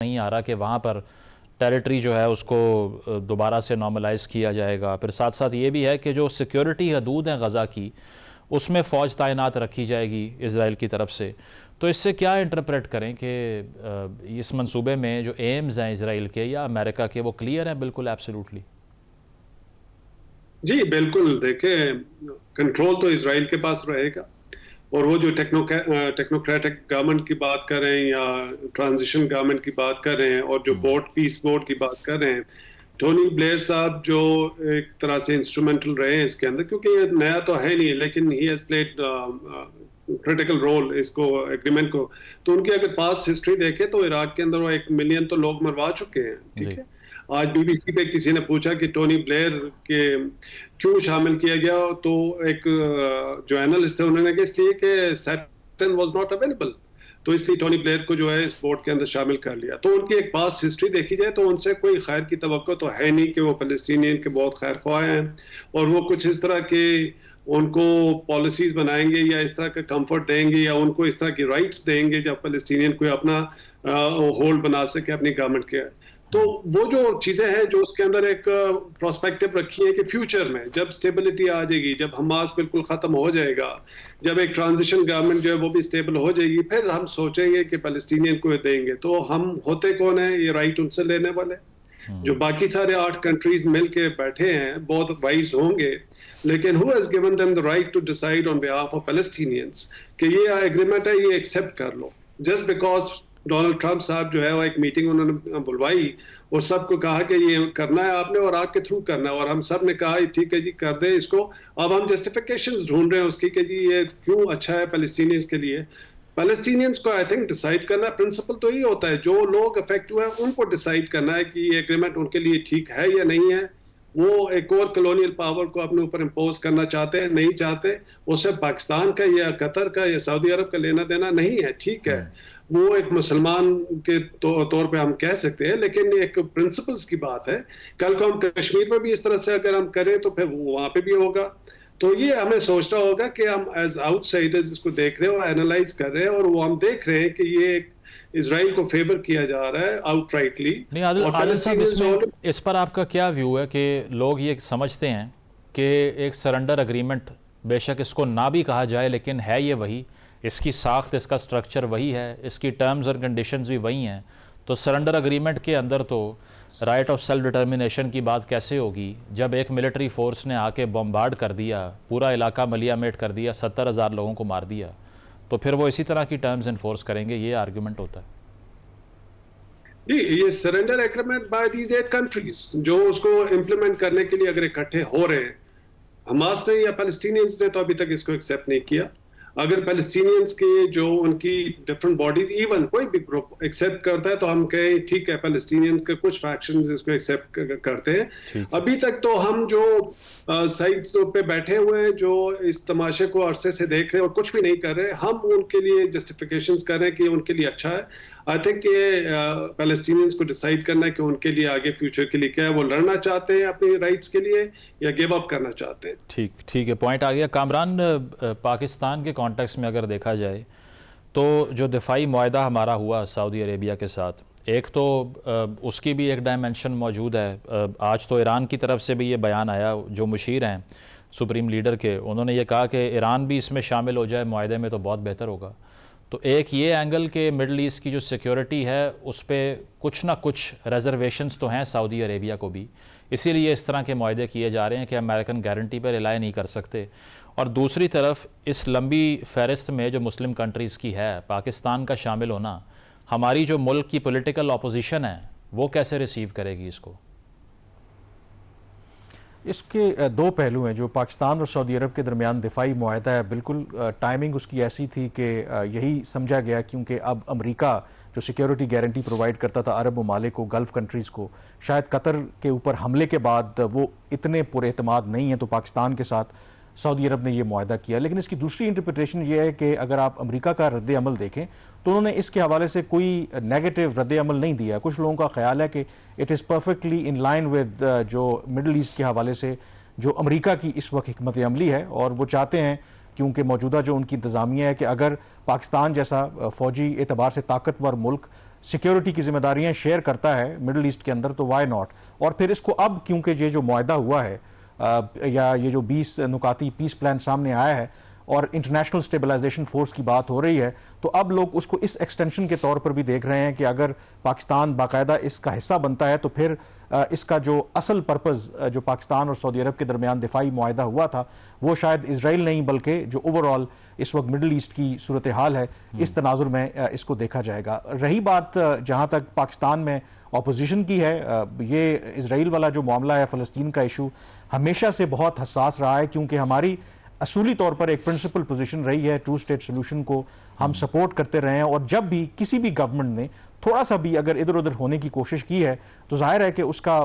नहीं आ रहा कि वहाँ पर टेरिटरी जो है उसको दोबारा से नॉर्मलाइज़ किया जाएगा। फिर साथ साथ ये भी है कि जो सिक्योरिटी हदूद हैं गज़ा की, उसमें फ़ौज तैनात रखी जाएगी इज़राइल की तरफ से। तो इससे क्या इंटरप्रेट करें कि इस मंसूबे में जो एम्स हैं इज़राइल के या अमेरिका के, वो क्लियर हैं बिल्कुल एब्सोल्युटली? जी बिल्कुल, देखें, कंट्रोल तो इजराइल के पास रहेगा। और वो जो टेक्नोक्रेटिक गवर्नमेंट की बात कर रहे हैं या ट्रांजिशन गवर्नमेंट की बात कर रहे हैं और जो पीस बोर्ड की बात कर रहे हैं, टोनी ब्लेयर साहब जो एक तरह से इंस्ट्रूमेंटल रहे हैं इसके अंदर, क्योंकि ये नया तो है नहीं, लेकिन he has played critical role इसको एग्रीमेंट को। तो उनकी अगर पास हिस्ट्री देखें तो इराक के अंदर वो 1 मिलियन तो लोग मरवा चुके हैं। ठीक है, आज बीबीसी पे किसी ने पूछा कि टोनी ब्लेयर के क्यों शामिल किया गया, तो एक जो एनालिस्ट है उन्होंने कहा इसलिए कि सैटन वाज नॉट अवेलेबल, तो इसलिए टोनी ब्लेयर को जो है इस बोर्ड के अंदर शामिल कर लिया। तो उनकी एक पास हिस्ट्री देखी जाए तो उनसे कोई खैर की तवक्को तो है नहीं कि वो फलस्तीनियन के बहुत खैर ख्वाह हैं और वो कुछ इस तरह के उनको पॉलिसीज बनाएंगे या इस तरह का कंफर्ट देंगे या उनको इस तरह की राइट्स देंगे जब फलस्तीनियन कोई अपना होल्ड बना सके अपनी गवर्नमेंट के। तो वो जो चीजें हैं जो उसके अंदर एक प्रोस्पेक्टिव रखी है कि फ्यूचर में जब स्टेबिलिटी आ जाएगी, जब हमास बिल्कुल खत्म हो जाएगा, जब एक ट्रांजिशन गवर्नमेंट जो है वो भी स्टेबल हो जाएगी, फिर हम सोचेंगे कि पैलेस्टीनियन को देंगे। तो हम होते कौन है ये राइट उनसे लेने वाले? जो बाकी सारे 8 कंट्रीज मिल के बैठे हैं बहुत वाइज होंगे, लेकिन who has given them the right to decide on behalf of Palestinians कि ये एग्रीमेंट है, ये एक्सेप्ट कर लो। जस्ट बिकॉज डोनाल्ड ट्रंप साहब जो है वो एक मीटिंग उन्होंने बुलवाई और सबको कहा कि ये करना है आपने और आपके थ्रू करना है, और हम सब ने कहा ठीक है जी कर दे इसको। अब हम जस्टिफिकेशंस ढूंढ रहे हैं उसकी कि जी ये क्यों अच्छा है पैलेस्टीनियंस के लिए। पैलेस्टीनियंस को आई थिंक डिसाइड करना, प्रिंसिपल तो ये होता है जो लोग अफेक्ट हुए हैं उनको डिसाइड करना है कि ये एग्रीमेंट उनके लिए ठीक है या नहीं है। वो एक और कॉलोनियल पावर को अपने ऊपर इम्पोज करना चाहते हैं, नहीं चाहते, उससे पाकिस्तान का या कतर का या सऊदी अरब का लेना देना नहीं है। ठीक है, वो एक मुसलमान के तौर पे हम कह सकते हैं, लेकिन एक प्रिंसिपल्स की बात है। कल को हम कश्मीर में भी इस तरह से अगर हम करें तो फिर वहां पे भी होगा। तो ये हमें सोचना होगा कि हम एज आउटसाइडर्स इसको देख रहे हैं और एनालाइज कर रहे हैं, और वो हम देख रहे हैं कि ये इजराइल को फेवर किया जा रहा है आउटराइटली। नहीं आदिल साहब, इस पर आपका क्या व्यू है कि लोग ये समझते हैं कि एक सरेंडर एग्रीमेंट, बेशक इसको ना भी कहा जाए लेकिन है ये वही, इसकी साख्त, इसका स्ट्रक्चर वही है, इसकी टर्म्स और कंडीशंस भी वही हैं, तो सरेंडर एग्रीमेंट के अंदर तो राइट ऑफ सेल्फ डिटर्मिनेशन की बात कैसे होगी जब एक मिलिट्री फोर्स ने आके बम्बार्ड कर दिया, पूरा इलाका मलियामेट कर दिया, 70,000 लोगों को मार दिया, तो फिर वो इसी तरह की टर्म्स इन्फोर्स करेंगे? ये आर्गुमेंट होता है जी। ये surrender agreement by these 8 countries जो उसको इम्प्लीमेंट करने के लिए अगर इकट्ठे हो रहे हैं, हमास ने या पैलेस्टीनियंस ने तो अभी तक इसको एक्सेप्ट नहीं किया। अगर पैलेस्टीनियंस के जो उनकी डिफरेंट बॉडीज, इवन कोई भी ग्रुप एक्सेप्ट करता है तो हम कहें ठीक है, पैलेस्टीनियंस के कुछ फैक्शंस इसको एक्सेप्ट करते हैं। अभी तक तो हम जो साइड्स पे बैठे हुए हैं, जो इस तमाशे को अरसे से देख रहे हैं और कुछ भी नहीं कर रहे, हम उनके लिए जस्टिफिकेशंस कर रहे हैं कि उनके लिए अच्छा है। आई थिंक ये पैलेस्टीनियंस को डिसाइड करना है कि उनके लिए आगे फ्यूचर के लिए क्या है, वो लड़ना चाहते हैं अपनी राइट्स के लिए या गिव अप करना चाहते हैं। ठीक है, पॉइंट आ गया। कामरान, पाकिस्तान के कॉन्टेक्स्ट में अगर देखा जाए तो जो दिफाई मुआहदा हमारा हुआ सऊदी अरेबिया के साथ, एक तो उसकी भी एक डायमेंशन मौजूद है। आज तो ईरान की तरफ से भी ये बयान आया, जो मुशीर हैं सुप्रीम लीडर के, उन्होंने ये कहा कि ईरान भी इसमें शामिल हो जाए मुआहदे में तो बहुत बेहतर होगा। तो एक ये एंगल के मिडल ईस्ट की जो सिक्योरिटी है उस पर कुछ ना कुछ रिजर्वेशंस तो हैं सऊदी अरेबिया को भी, इसीलिए इस तरह के मुआहदे किए जा रहे हैं कि अमेरिकन गारंटी पर रिलाई नहीं कर सकते। और दूसरी तरफ इस लंबी फहरिस्त में जो मुस्लिम कंट्रीज़ की है, पाकिस्तान का शामिल होना, हमारी जो मुल्क की पॉलिटिकल अपोजिशन है वो कैसे रिसीव करेगी इसको? इसके 2 पहलू हैं। जो पाकिस्तान और सऊदी अरब के दरमियान दिफाई मुआहदा है, बिल्कुल टाइमिंग उसकी ऐसी थी कि यही समझा गया, क्योंकि अब अमेरिका जो सिक्योरिटी गारंटी प्रोवाइड करता था अरब ममालिक को, गल्फ़ कंट्रीज़ को, शायद कतर के ऊपर हमले के बाद वो इतने पुरएतमाद नहीं है, तो पाकिस्तान के साथ सऊदी अरब ने यह मुआहदा किया। लेकिन इसकी दूसरी इंटरप्रिटेशन ये है कि अगर आप अमेरिका का रद्द अमल देखें तो उन्होंने इसके हवाले से कोई नेगेटिव रद्द अमल नहीं दिया। कुछ लोगों का ख्याल है कि it is perfectly in line with जो मिडल ईस्ट के हवाले से जो अमेरिका की इस वक्त हिकमत अमली है, और वो चाहते हैं क्योंकि मौजूदा जो उनकी इंतज़ामिया है कि अगर पाकिस्तान जैसा फ़ौजी एतबार से ताकतवर मुल्क सिक्योरिटी की जिम्मेदारियां शेयर करता है मिडिल ईस्ट के अंदर, तो वाई नॉट। और फिर इसको अब क्योंकि ये जो मुआहदा हुआ है या ये जो 20 नुकाती पीस प्लान सामने आया है और इंटरनेशनल स्टेबलाइजेशन फोर्स की बात हो रही है, तो अब लोग उसको इस एक्सटेंशन के तौर पर भी देख रहे हैं कि अगर पाकिस्तान बाकायदा इसका हिस्सा बनता है तो फिर इसका जो असल पर्पज़ जो पाकिस्तान और सऊदी अरब के दरमियान दिफाई मुआहदा हुआ था वो शायद इसराइल नहीं बल्कि जो ओवरऑल इस वक्त मिडिल ईस्ट की सूरत हाल है इस तनाजुर में इसको देखा जाएगा। रही बात जहाँ तक पाकिस्तान में अपोजिशन की है, ये इसराइल वाला जो मामला है, फ़लस्तीन का इशू हमेशा से बहुत हसास रहा है क्योंकि हमारी असूली तौर पर एक प्रिंसिपल पोजीशन रही है, टू स्टेट सोल्यूशन को हम सपोर्ट करते रहे हैं। और जब भी किसी भी गवर्नमेंट ने थोड़ा सा भी अगर इधर उधर होने की कोशिश की है तो जाहिर है कि उसका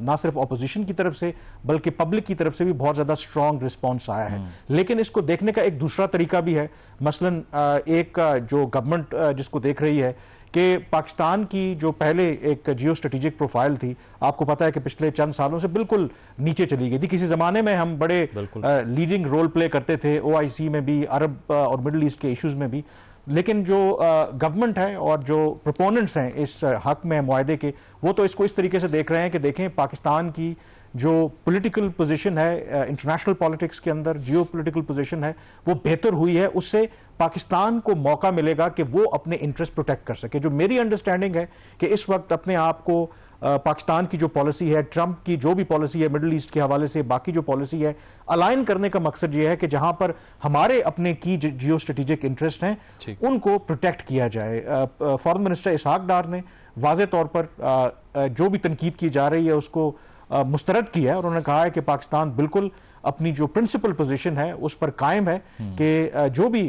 ना सिर्फ अपोजिशन की तरफ से बल्कि पब्लिक की तरफ से भी बहुत ज़्यादा स्ट्रॉन्ग रिस्पॉन्स आया है। लेकिन इसको देखने का एक दूसरा तरीका भी है। मसलन एक जो गवर्नमेंट जिसको देख रही है कि पाकिस्तान की जो पहले एक जियो स्ट्रेटेजिक प्रोफाइल थी, आपको पता है कि पिछले चंद सालों से बिल्कुल नीचे चली गई थी। किसी ज़माने में हम बड़े लीडिंग रोल प्ले करते थे OIC में भी, अरब और मिडिल ईस्ट के इश्यूज़ में भी। लेकिन जो गवर्नमेंट है और जो प्रोपोनेंट्स हैं इस हक में मुआहदे के, वो तो इसको इस तरीके से देख रहे हैं कि देखें पाकिस्तान की जो पॉलिटिकल पोजीशन है इंटरनेशनल पॉलिटिक्स के अंदर, जियो पोलिटिकल पोजीशन है वो बेहतर हुई है, उससे पाकिस्तान को मौका मिलेगा कि वो अपने इंटरेस्ट प्रोटेक्ट कर सके। जो मेरी अंडरस्टैंडिंग है कि इस वक्त अपने आप को पाकिस्तान की जो पॉलिसी है, ट्रंप की जो भी पॉलिसी है मिडिल ईस्ट के हवाले से, बाकी जो पॉलिसी है, अलाइन करने का मकसद ये है कि जहां पर हमारे अपने की जियो स्ट्रेटेजिक इंटरेस्ट हैं उनको प्रोटेक्ट किया जाए। फॉरेन मिनिस्टर इसहाक डार ने वाज़े तौर पर जो भी तनकीद की जा रही है उसको मुस्तरद किया है और उन्होंने कहा है कि पाकिस्तान बिल्कुल अपनी जो प्रिंसिपल पोजीशन है उस पर कायम है कि जो भी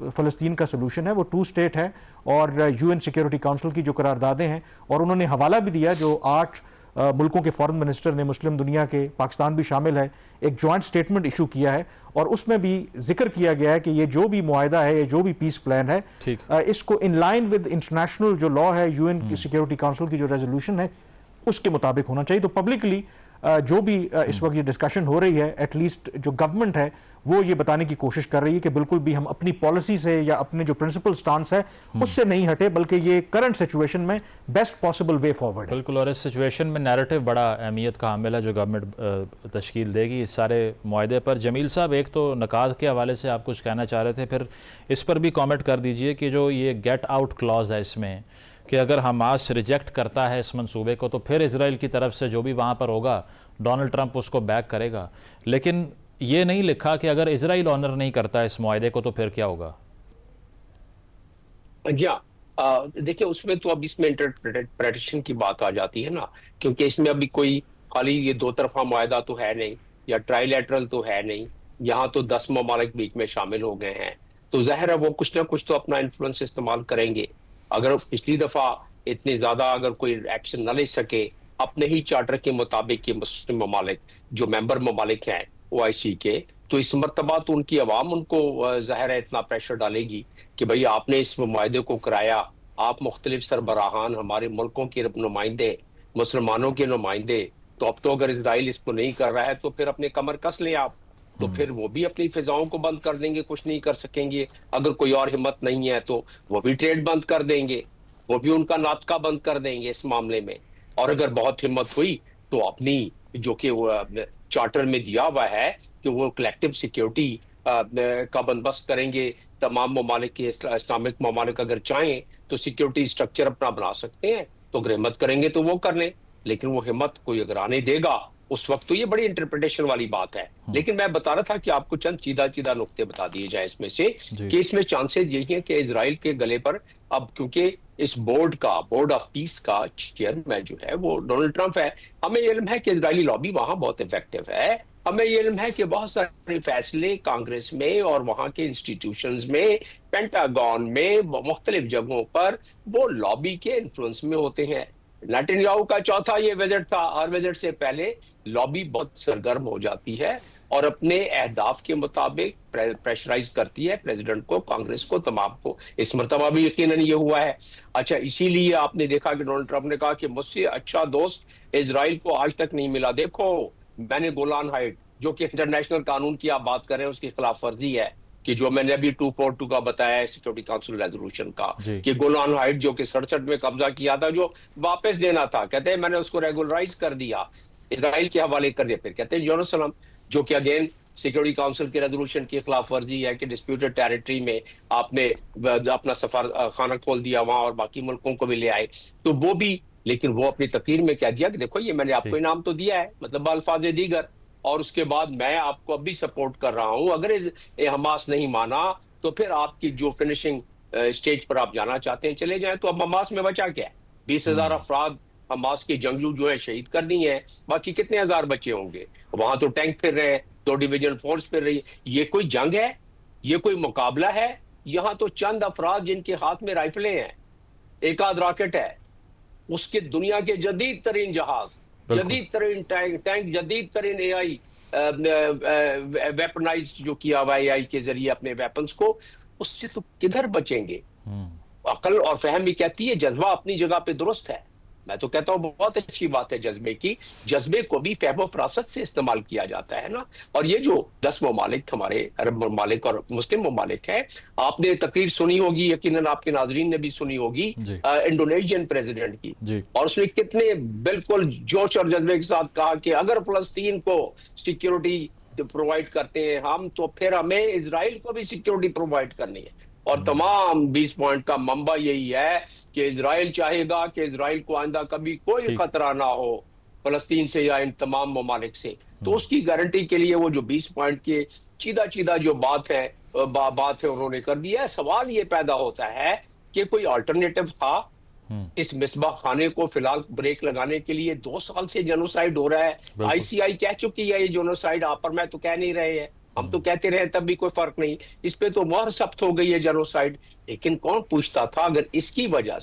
फ़लस्तीन का सोल्यूशन है वो टू स्टेट है और UN सिक्योरिटी काउंसिल की जो करारदादें हैं। और उन्होंने हवाला भी दिया जो 8 मुल्कों के फॉरेन मिनिस्टर ने, मुस्लिम दुनिया के, पाकिस्तान भी शामिल है, एक जॉइंट स्टेटमेंट इशू किया है और उसमें भी जिक्र किया गया है कि ये जो भी मुआहदा है, ये जो भी पीस प्लान है, इसको इन लाइन विद इंटरनेशनल जो लॉ है, UN सिक्योरिटी काउंसिल की जो रेजोल्यूशन है उसके मुताबिक होना चाहिए। तो पब्लिकली जो भी इस वक्त ये डिस्कशन हो रही है, एटलीस्ट जो गवर्नमेंट है वो ये बताने की कोशिश कर रही है कि बिल्कुल भी हम अपनी पॉलिसी से या अपने जो प्रिंसिपल स्टांस है उससे नहीं हटे, बल्कि ये करंट सिचुएशन में बेस्ट पॉसिबल वे फॉरवर्ड है। बिल्कुल, और इस सिचुएशन में नैरेटिव बड़ा अहमियत का हामिल है जो गवर्नमेंट तश्कील देगी इस सारे मुआहदे पर। जमील साहब, एक तो नकाद के हवाले से आप कुछ कहना चाह रहे थे, फिर इस पर भी कॉमेंट कर दीजिए कि जो ये गेट आउट क्लॉज है इसमें कि अगर हमास रिजेक्ट करता है इस मंसूबे को तो फिर इजराइल की तरफ से जो भी वहाँ पर होगा डोनाल्ड ट्रंप उसको बैक करेगा, लेकिन ये नहीं लिखा कि अगर इजराइल ऑनर नहीं करता इस मुआहदे को तो फिर क्या होगा। देखिए, उसमें तो अब इसमें इंटरप्रिटेशन की बात आ जाती है ना, क्योंकि इसमें अभी कोई खाली ये दो तरफा मुआहदा तो है नहीं या ट्राइलेटरल तो है नहीं, यहाँ तो 10 ममालिक बीच में शामिल हो गए हैं, तो जाहिर है वो कुछ ना कुछ तो अपना इन्फ्लुएंस इस्तेमाल करेंगे। अगर पिछली दफा इतने ज्यादा अगर कोई एक्शन न ले सके अपने ही चार्टर के मुताबिक ये मुस्लिम ममालिक जो मेंबर ममालिक हैं OIC के, तो इस मरतबा तो उनकी अवाम उनको जाहिर है इतना प्रेशर डालेगी कि भाई आपने इस मुआहदे को कराया, आप मुख्तलिफ सरबराहान, हमारे मुल्कों के नुमाइंदे, मुसलमानों के नुमाइंदे, तो अब तो अगर इसराइल इसको नहीं कर रहा है तो फिर अपने कमर कस लें आप, तो फिर वो भी अपनी फिजाओं को बंद कर देंगे, कुछ नहीं कर सकेंगे। अगर कोई और हिम्मत नहीं है तो वो भी ट्रेड बंद कर देंगे, वो भी उनका नाटका बंद कर देंगे इस मामले में। और अगर बहुत हिम्मत हुई तो अपनी जो कि चार्टर में दिया हुआ है कि वो कलेक्टिव सिक्योरिटी का बंदोबस्त करेंगे, तमाम ममालिक के इस्लामिक ममालिक अगर चाहें तो सिक्योरिटी स्ट्रक्चर अपना बना सकते हैं, तो अगर हिम्मत करेंगे तो वो कर लें। लेकिन वो हिम्मत कोई अगर आने देगा उस वक्त तो ये बड़ी इंटरप्रिटेशन वाली बात है। लेकिन मैं बता रहा था कि आपको चंद चीदा नुक्ते बता दिए जाए इसमें से कि इसमें चांसेस यही है कि इजराइल के गले पर अब, क्योंकि इस बोर्ड ऑफ पीस का चेयरमैन जो है वो डोनाल्ड ट्रंप है, हमें ये इल्म है कि इजरायली लॉबी वहां बहुत इफेक्टिव है, हमें ये इल्म है कि बहुत सारे फैसले कांग्रेस में और वहां के इंस्टीट्यूशंस में, पेंटागन में, मुख्तलिफ जगहों पर वो लॉबी के इन्फ्लुएंस में होते हैं। नेतन्याहू का चौथा ये विजिट था, हर विजिट से पहले लॉबी बहुत सरगर्म हो जाती है और अपने अहदाफ के मुताबिक प्रेशराइज करती है प्रेसिडेंट को, कांग्रेस को, तमाम को। इस मरतबा भी यकीनन ये हुआ है। अच्छा, इसीलिए आपने देखा कि डोनाल्ड ट्रंप ने कहा कि मुझसे अच्छा दोस्त इजराइल को आज तक नहीं मिला। देखो, मैंने गोलान हाइट, जो कि इंटरनेशनल कानून की आप बात कर रहे हैं उसकी खिलाफ वर्जी है, कि जो मैंने अभी 242 का बताया है सिक्योरिटी काउंसिल रेजोल्यूशन का, कि गोलान हाइट जो कि 67 में कब्जा किया था, जो वापस देना था, कहते हैं मैंने उसको रेगुलराइज कर दिया, इजराइल के हवाले कर दिया। फिर कहते हैं यरूशलेम, जो कि अगेन सिक्योरिटी काउंसिल के रेजोल्यूशन की खिलाफ वर्जी है कि डिस्प्यूटेड टेरिटरी में आपने अपना सफार खाना खोल दिया वहां और बाकी मुल्कों को भी ले आए, तो वो भी, लेकिन वो अपनी तकरीर में कह दिया कि देखो ये मैंने आपको इनाम तो दिया है, मतलब अल्फाज दीगर, और उसके बाद मैं आपको अभी सपोर्ट कर रहा हूं, अगर हमास नहीं माना तो फिर आपकी जो फिनिशिंग स्टेज पर आप जाना चाहते हैं चले जाएं। तो अब हमास में बचा क्या है? 20,000 अफराद हमास के जंगजू जो है शहीद कर दी है, बाकी कितने हजार बचे होंगे? वहां तो टैंक फिर रहे हैं, 2 डिवीजन फोर्स फिर रही है। ये कोई जंग है? ये कोई मुकाबला है? यहाँ तो चंद अफराद जिनके हाथ में राइफलें हैं, एक आध रॉकेट है, उसके दुनिया के जदीद तरीन जहाज, जदीद तरीन टैंक, जदीद तरीन AI वेपनाइज जो किया हुआ AI के जरिए अपने वेपन्स को, उससे तो किधर बचेंगे? अकल और फहम भी कहती है जज्बा अपनी जगह पे दुरुस्त है। मैं तो कहता हूँ बहुत अच्छी बात है जज्बे की, जज्बे को भी फहम फरासत से इस्तेमाल किया जाता है ना। और ये जो 10 ममालिक हमारे अरब ममालिक और मुस्लिम ममालिक है, आपने तकरीर सुनी होगी, यकीनन आपके नाजरीन ने भी सुनी होगी इंडोनेशियन प्रेसिडेंट की, और उसने कितने बिल्कुल जोश और जज्बे के साथ कहा कि अगर फलस्तीन को सिक्योरिटी प्रोवाइड करते हैं हम, तो फिर हमें इजराइल को भी सिक्योरिटी प्रोवाइड करनी है। और तमाम 20 पॉइंट का मंबा यही है कि इजराइल चाहेगा कि इजराइल को आइंदा कभी कोई खतरा ना हो फलस्तीन से या इन तमाम ममालिक से। तो उसकी गारंटी के लिए वो जो 20 पॉइंट के चीदा जो बात है उन्होंने कर दिया है। सवाल ये पैदा होता है कि कोई अल्टरनेटिव था इस मिसबाह खाने को फिलहाल ब्रेक लगाने के लिए? 2 साल से जेनोसाइड हो रहा है, ICI कह चुकी है ये जेनोसाइड, आप पर मैं तो कह नहीं रहे हैं, हम तो कहते रहे तब भी कोई फर्क नहीं, इस पे तो मोहर सख्त हो गई है जेनोसाइड। लेकिन कौन पूछता था अगर इसकी वजह